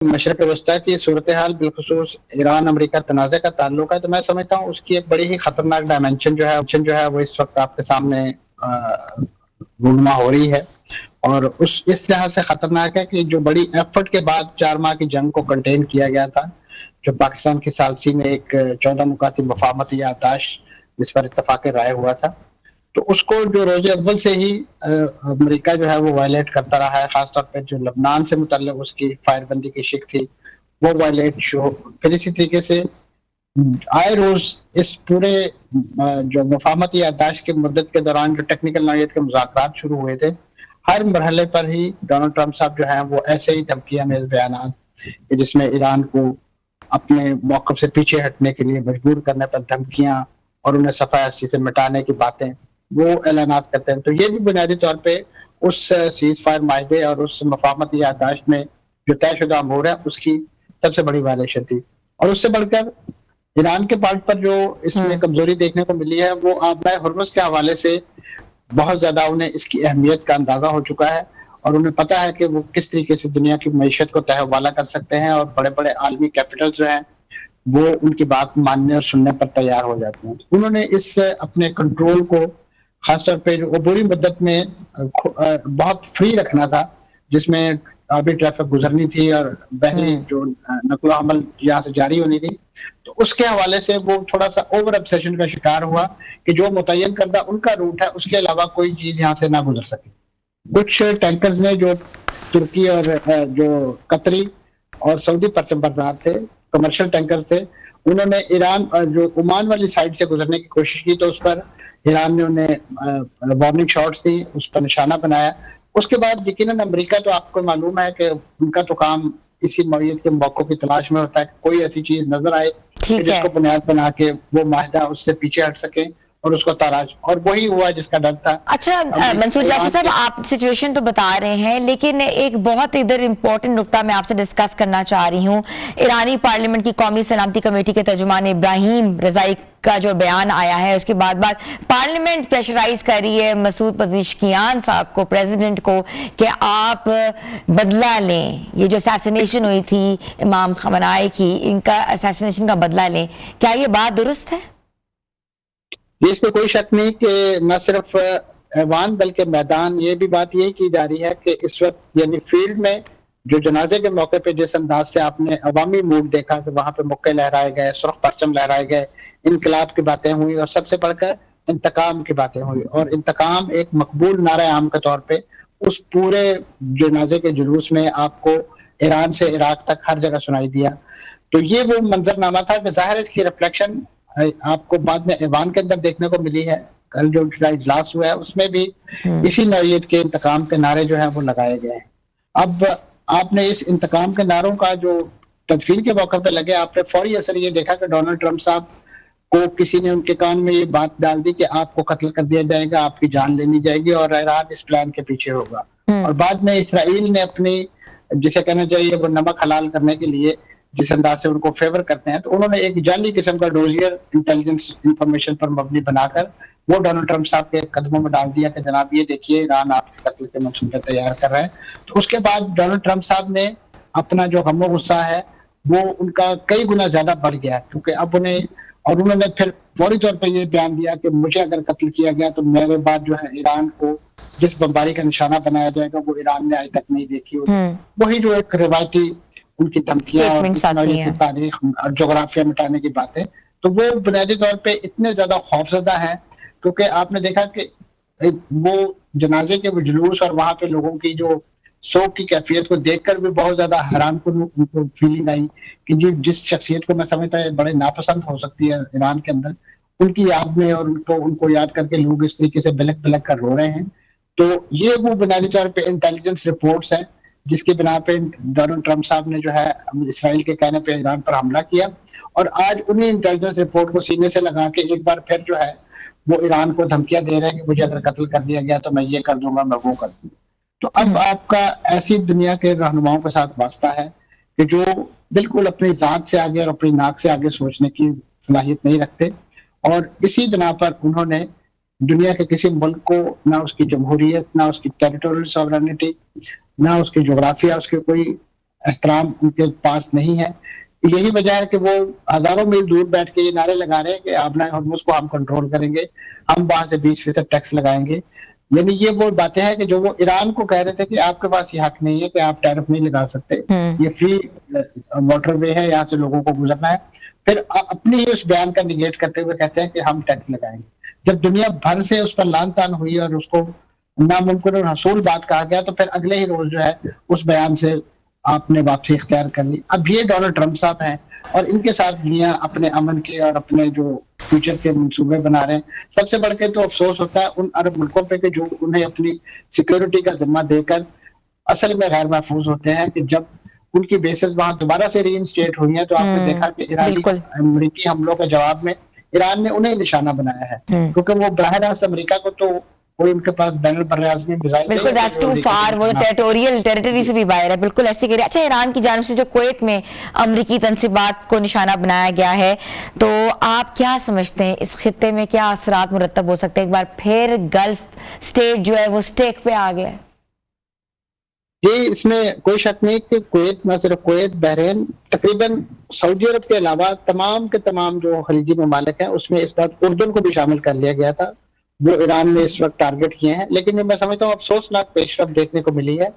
مشرق وسطی کی صورتحال بالخصوص ایران امریکہ تنازع کا تعلق ہے، تو میں سمجھتا ہوں اس کی ایک بڑی ہی خطرناک ڈائمینشن جو ہے وہ اس وقت آپ کے سامنے رونما ہو رہی ہے، اور اس لحاظ سے خطرناک ہے کہ جو بڑی ایفرٹ کے بعد 4 ماہ کی جنگ کو کنٹین کیا گیا تھا، جو پاکستان کی ثالثی میں ایک 14 نکاتی مفاہمتی یادداشت جس پر اتفاق رائے ہوا تھا، تو اس کو جو روز اول سے ہی امریکہ جو ہے وہ وائلیٹ کرتا رہا ہے. خاص طور پہ جو لبنان سے متعلق اس کی فائر بندی کی شک تھی وہ وائلیٹ شو. پھر اسی طریقے سے آئے روز اس پورے جو مفاہمتی یادداشت کی مدت کے دوران جو ٹیکنیکل نوعیت کے مذاکرات شروع ہوئے تھے، ہر مرحلے پر ہی ڈونلڈ ٹرمپ صاحب جو ہیں وہ ایسے ہی دھمکیاں میز بیانات جس میں ایران کو اپنے موقف سے پیچھے ہٹنے کے لیے مجبور کرنے پر دھمکیاں اور انہیں صفحہ ہستی سے مٹانے کی باتیں وہ اعلانات کرتے ہیں. تو یہ بھی بنیادی طور پہ اس سیز فائر معاہدے اور اس مفاہمتی یادداشت میں جو طے شدہ امور ہے اس کی سب سے بڑی وائلیشن تھی. اور اس سے بڑھ کر ایران کے پارٹ پر جو اس میں کمزوری دیکھنے کو ملی ہے وہ آبائے ہرمز کے حوالے سے بہت زیادہ انہیں اس کی اہمیت کا اندازہ ہو چکا ہے، اور انہیں پتا ہے کہ وہ کس طریقے سے دنیا کی معیشت کو تہہ والا کر سکتے ہیں، اور بڑے بڑے عالمی کیپٹل جو ہیں وہ ان کی بات ماننے اور سننے پر تیار ہو جاتے ہیں. انہوں نے اس اپنے کنٹرول کو خاص طور پہ جو عبوری مدت میں بہت فری رکھنا تھا، جس میں آبی ٹریفک گزرنی تھی اور بحری جو نقل و حمل یہاں سے جاری ہونی تھی، تو اس کے حوالے سے وہ تھوڑا سا اوور ابسیشن کا شکار ہوا کہ جو متعین کردہ ان کا روٹ ہے اس کے علاوہ کوئی چیز یہاں سے نہ گزر سکے. کچھ ٹینکرز نے جو ترکی اور جو قطری اور سعودی پرچم بردار تھے کمرشل ٹینکر سے، انہوں نے ایران جو عمان والی سائڈ سے گزرنے کی کوشش کی، تو اس پر ایران نے انہیں وارننگ شاٹس دی، اس پر نشانہ بنایا. اس کے بعد یقیناً امریکہ تو آپ کو معلوم ہے کہ ان کا تو کام اسی نوعیت کے موقعوں کی تلاش میں ہوتا ہے کہ کوئی ایسی چیز نظر آئے جس کو بنیاد بنا کے وہ معاہدہ اس سے پیچھے ہٹ سکیں اور اس کو تاراج، اور وہی ہوا جس کا ڈر تھا. اچھا منصور جعفر صاحب، آپ سچویشن تو بتا رہے ہیں، لیکن ایک بہت ادھر امپورٹنٹ نقطہ میں آپ سے ڈسکس کرنا چاہ رہی ہوں. ایرانی پارلیمنٹ کی قومی سلامتی کمیٹی کے ترجمان ابراہیم رضائی کا جو بیان آیا ہے، اس کے بعد پارلیمنٹ پریشرائز کر رہی ہے مسعود پزیشکیان صاحب کو، پریزیڈنٹ کو، کہ آپ بدلہ لیں. یہ جو اسیسینیشن ہوئی تھی امام خامنہئی کی، ان کا اسیسینیشن کا بدلہ لیں. کیا یہ بات درست ہے؟ اس میں کوئی شک نہیں کہ نہ صرف ایوان بلکہ میدان یہ بھی بات یہی کی جا رہی ہے کہ اس وقت یعنی فیلڈ میں جو جنازے کے موقع پہ جس انداز سے آپ نے عوامی موڈ دیکھا کہ وہاں پہ مکے لہرائے گئے، سرخ پرچم لہرائے گئے، انقلاب کی باتیں ہوئی، اور سب سے بڑھ کر انتقام کی باتیں ہوئی. اور انتقام ایک مقبول نعرہ عام کے طور پہ اس پورے جنازے کے جلوس میں آپ کو ایران سے عراق تک ہر جگہ سنائی دیا. تو یہ وہ منظرنامہ تھا کہ ظاہر اس کی ریفلیکشن آپ کو بعد میں ایوان کے اندر دیکھنے کو ملی ہے. کل جو اجلاس ہوا ہے اس میں بھی اسی نوعیت کے انتقام کے نعرے جو ہیں وہ لگائے گئے ہیں. اب آپ نے اس انتقام کے نعروں کا جو تدفین کے موقع پہ لگے، آپ نے فوری اثر یہ دیکھا کہ ڈونلڈ ٹرمپ صاحب کو کسی نے ان کے کان میں یہ بات ڈال دی کہ آپ کو قتل کر دیا جائے گا، آپ کی جان لینی جائے گی، اور ایران اس پلان کے پیچھے ہوگا. اور بعد میں اسرائیل نے اپنی جسے کہنا چاہیے وہ نمک حلال کرنے کے لیے جس انداز سے ان کو فیور کرتے ہیں، تو انہوں نے ایک جعلی قسم کا ڈوزیئر انٹیلیجنس انفارمیشن پر مبنی بنا کر وہ ڈونلڈ ٹرمپ صاحب کے قدموں میں ڈال دیا کہ جناب یہ دیکھیے ایران آپ کے قتل کے منصوبے تیار کر رہے ہیں. تو اس کے بعد ڈونلڈ ٹرمپ صاحب نے اپنا جو غم و غصہ ہے وہ ان کا کئی گنا زیادہ بڑھ گیا، کیونکہ اب انہوں نے پھر فوری طور پہ یہ بیان دیا کہ مجھے اگر قتل کیا گیا تو میرے بعد جو ہے ایران کو جس بمباری کا نشانہ بنایا جائے گا وہ ایران نے آج تک نہیں دیکھی ہوتی. وہی جو ایک روایتی ان کی دھمکیاں اور اس نوعیت کی تاریخ اور جغرافیہ مٹانے کی باتیں، تو وہ بنیادی طور پہ اتنے زیادہ خوفزدہ ہیں کیونکہ آپ نے دیکھا کہ وہ جنازے کے وہ جلوس اور وہاں پہ لوگوں کی جو سوگ کی کیفیت کو دیکھ کر بھی بہت زیادہ حیران کن فیلنگ آئی کہ جس شخصیت کو میں سمجھتا ہے بڑے ناپسند ہو سکتی ہے ایران کے اندر، ان کی یاد میں اور ان کو یاد کر کے لوگ اس طریقے سے بلک بلک کر رو رہے ہیں. تو یہ وہ بنیادی طور پہ انٹیلیجنس رپورٹس ہیں جس کی بنا پہ ڈونلڈ ٹرمپ صاحب نے جو ہے اسرائیل کے کہنے پہ ایران پر حملہ کیا، اور آج انہیں انٹیلیجنس رپورٹ کو سینے سے لگا کے ایک بار پھر جو ہے وہ ایران کو دھمکیاں دے رہے ہیں کہ مجھے اگر قتل کر دیا گیا تو میں یہ کر دوں گا، میں وہ کر دوں گا. تو اب آپ کا ایسی دنیا کے رہنماؤں کے ساتھ واسطہ ہے کہ جو بالکل اپنی ذات سے آگے اور اپنی ناک سے آگے سوچنے کی صلاحیت نہیں رکھتے، اور اسی بنا پر انہوں نے دنیا کے کسی ملک کو نہ اس کی جمہوریت، نہ اس کی ٹیریٹوریل ساورینٹی، نہ اس کی جغرافیہ، اس کے کوئی احترام ان کے پاس نہیں ہے. یہی وجہ ہے کہ وہ ہزاروں میل دور بیٹھ کے یہ نعرے لگا رہے ہیں کہ آبنائے ہرمز کو ہم کنٹرول کریں گے, ہم وہاں سے 20% ٹیکس لگائیں گے. یعنی یہ وہ باتیں ہیں کہ جو وہ ایران کو کہہ رہے تھے کہ آپ کے پاس یہ حق نہیں ہے کہ آپ ٹیرف نہیں لگا سکتے, یہ فری واٹر وے ہے, یہاں سے لوگوں کو گزرنا ہے. پھر اپنی ہی اس بیان کا نگیٹ کرتے ہوئے کہتے ہیں کہ ہم ٹیکس لگائیں گے. جب دنیا بھر سے اس پر لان تان ہوئی اور اس کو ناممکن اور حصول بات کہا گیا, تو پھر اگلے ہی روز جو ہے اس بیان سے آپ نے واپسی اختیار کر لی. اب یہ ڈونلڈ ٹرمپ صاحب ہیں اور ان کے ساتھ دنیا اپنے امن کے اور اپنے جو فیوچر کے منصوبے بنا رہے ہیں. سب سے بڑھ کے تو افسوس ہوتا ہے ان عرب ملکوں پہ کہ جو انہیں اپنی سیکیورٹی کا ذمہ دے کر اصل میں غیر محفوظ ہوتے ہیں, کہ جب ان کی بیسز وہاں دوبارہ سے ری انسٹیٹ ہوئی ہیں تو آپ نے دیکھا کہ ایرانی امریکی حملوں کے جواب میں ایران نے انہیں نشانہ بنایا ہے, کیونکہ وہ براہ راست امریکہ کو تو کوئی ان کے پاس بین البراعظمی میزائل بالکل دیٹس ٹو فار, وہ ٹیریٹوریل ٹیریٹری سے بھی باہر ہے. بالکل ایسے کہہ رہے. اچھا, ایران کی جانب سے جو کویت میں امریکی تنصیبات کو نشانہ بنایا گیا ہے, تو آپ کیا سمجھتے ہیں اس خطے میں کیا اثرات مرتب ہو سکتے ہیں؟ ایک بار پھر گلف اسٹیٹ جو ہے وہ اسٹیک پہ آ گیا ہے. یہ اس میں کوئی شک نہیں کہ کویت, نہ صرف کویت, بحرین, تقریباً سعودی عرب کے علاوہ تمام کے تمام جو خلیجی ممالک ہیں اس میں اس بات اردن کو بھی شامل کر لیا گیا تھا, وہ ایران نے اس وقت ٹارگٹ کیے ہیں. لیکن میں سمجھتا ہوں افسوسناک پیش رفت دیکھنے کو ملی ہے,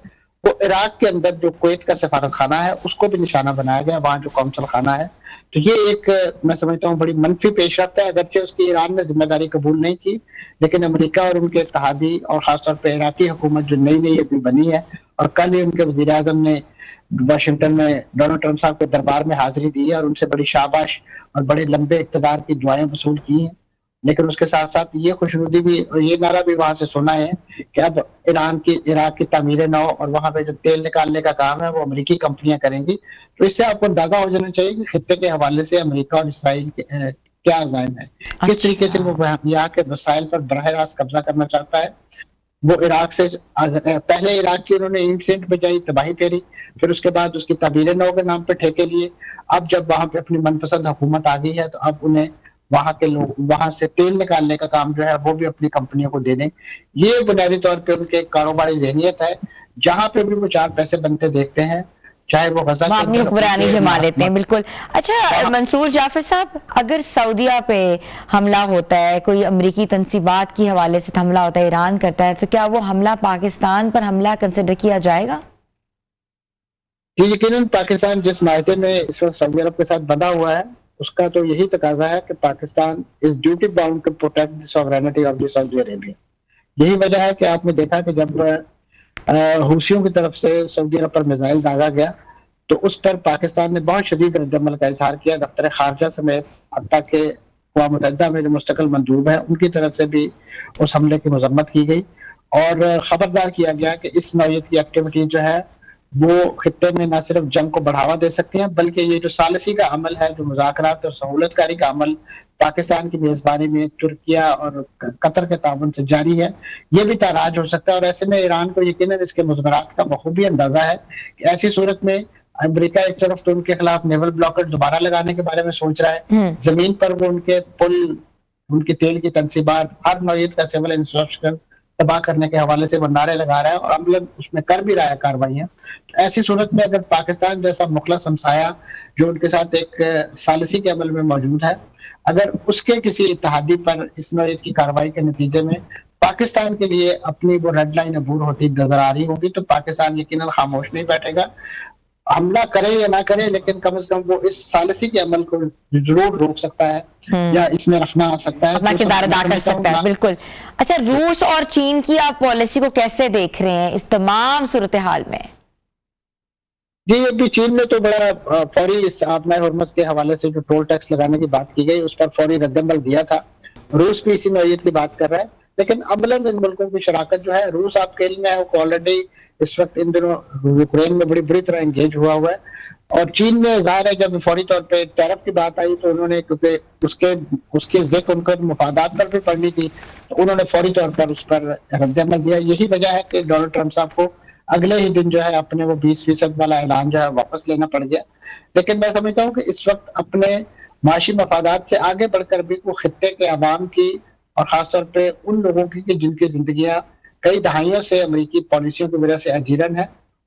وہ عراق کے اندر جو کویت کا سفارت خانہ ہے اس کو بھی نشانہ بنایا گیا, وہاں جو قونصل خانہ ہے. تو یہ ایک میں سمجھتا ہوں بڑی منفی پیش رفت ہے, اگرچہ اس کی ایران نے ذمہ داری قبول نہیں کی, لیکن امریکہ اور ان کے اتحادی اور خاص طور پہ عراقی حکومت جو نئی نئی ابھی بنی ہے, اور کل ہی ان کے وزیر اعظم نے واشنگٹن میں ڈونلڈ ٹرمپ صاحب کے دربار میں حاضری دی ہے اور ان سے بڑی شاباش اور بڑے لمبے اقتدار کی دعائیں وصول کی ہیں. لیکن اس کے ساتھ ساتھ یہ خوشنودی بھی اور یہ نعرہ بھی وہاں سے سنا ہے کہ اب عراق کی تعمیر نو اور وہاں پہ جو تیل نکالنے کا کام ہے وہ امریکی کمپنیاں کریں گی. تو اس سے آپ کو اندازہ ہو جانا چاہیے کہ خطے کے حوالے سے امریکہ اور اسرائیل کیا عزائم ہے, کس طریقے سے وہ یہاں کے وسائل پر براہ راست قبضہ کرنا چاہتا ہے. وہ عراق سے پہلے عراق کی انہوں نے اینٹ سینٹ بجائی, تباہی پھیری, پھر اس کے بعد اس کی تعمیر نو کے نام پہ ٹھیکے لیے. اب جب وہاں پہ اپنی من پسند حکومت آ گئی ہے تو اب انہیں وہاں کے لوگ وہاں سے تیل نکالنے کا کام جو ہے وہ بھی اپنی کمپنیوں کو دے دیں. یہ بنیادی طور پہ ان کی ایک کاروباری ذہنیت ہے, جہاں پہ بھی وہ چار پیسے بنتے دیکھتے ہیں چاہے وہ غزہ وہ اپنی حکمرانی جما لیتے ہیں. بالکل. اچھا منصور جعفر صاحب, اگر سعودیہ پہ حملہ ہوتا ہے, کوئی امریکی تنصیبات کی حوالے سے حملہ ہوتا ہے, ایران کرتا ہے, تو کیا وہ حملہ پاکستان پر حملہ کنسیڈر کیا جائے گا؟ یقیناً پاکستان جس معاہدے میں اس وقت سعودی عرب کے ساتھ بندھا ہوا ہے اس کا تو یہی تقاضا ہے کہ Pakistan is duty bound to protect the sovereignty of the Saudi Arabia. یہی وجہ ہے کہ آپ نے دیکھا کہ جب حوثیوں کی طرف سے سعودی عرب پر میزائل داغا گیا تو اس پر پاکستان نے بہت شدید رد عمل کا اظہار کیا. دفتر خارجہ سمیت حتیٰ کہ اقوام متحدہ میں جو مستقل مندوب ہیں ان کی طرف سے بھی اس حملے کی مذمت کی گئی اور خبردار کیا گیا کہ اس نوعیت کی ایکٹیویٹی جو ہے وہ خطے میں نہ صرف جنگ کو بڑھاوا دے سکتی ہیں بلکہ یہ جو ثالثی کا عمل ہے, جو مذاکرات اور سہولت کاری کا عمل پاکستان کی میزبانی میں ترکیہ اور قطر کے تعاون سے جاری ہے, یہ بھی تاراج ہو سکتا ہے. اور ایسے میں ایران کو یقیناً اس کے مضمرات کا بخوبی اندازہ ہے کہ ایسی صورت میں امریکہ ایک طرف تو ان کے خلاف نیول بلاکر دوبارہ لگانے کے بارے میں سوچ رہا ہے, زمین پر وہ ان کے پل, ان کی تیل کی تنصیبات, ہر نوعیت کا سول انفراسٹرکچر تباہ کرنے کے حوالے سے وہ نعرے لگا رہا ہے اور عملاً اس میں کر بھی رہا ہے کارروائیاں. ایسی صورت میں اگر پاکستان جیسا مخلص ہمسایہ جو ان کے ساتھ ایک ثالثی کے عمل میں موجود ہے, اگر اس کے کسی اتحادی پر اس نوعیت کی کارروائی کے نتیجے میں پاکستان کے لیے اپنی وہ ریڈ لائن عبور ہوتی نظر آ رہی ہوگی, تو پاکستان یقیناً خاموش نہیں بیٹھے گا. حملہ کرے یا نہ کرے لیکن کم از کم وہ اس ثالثی کے عمل کو ضرور روک سکتا ہے یا اس میں رکھنا آ سکتا ہے, اپنا کردار ادا کر سکتا ہے. بالکل. اچھا, روس اور چین کی آپ پالیسی کو کیسے دیکھ رہے ہیں اس تمام صورتحال میں؟ جی, ابھی چین نے تو بڑا فوری اس آبنائے ہرمز کے حوالے سے جو ٹول ٹیکس لگانے کی بات کی گئی اس پر فوری رد عمل دیا تھا. روس بھی اسی نوعیت کی بات کر رہا ہے, لیکن عملاً ان ملکوں کی شراکت جو ہے, روس آپ کے علم میں ہے آلریڈی اس وقت ان دنوں یوکرین میں بڑی طرح انگیج ہوا ہے, اور چین میں ظاہر ہے جب فوری طور پہ ٹیرف کی بات آئی تو انہوں نے, کیونکہ اس کے ذکر ان کے مفادات پر بھی پڑنی تھی, تو انہوں نے فوری طور پر اس پر رد عمل دیا. یہی وجہ ہے کہ ڈونلڈ ٹرمپ صاحب کو اگلے ہی دن جو ہے اپنے وہ 20% والا اعلان جو ہے واپس لینا پڑ گیا. لیکن میں سمجھتا ہوں کہ اس وقت اپنے معاشی مفادات سے آگے بڑھ کر بھی وہ خطے کے عوام کی اور خاص طور پہ ان لوگوں کی کہ جن کی زندگیاں کئی دہائیوں سے امریکی پالیسیوں کی وجہ سے اجیرن ہے,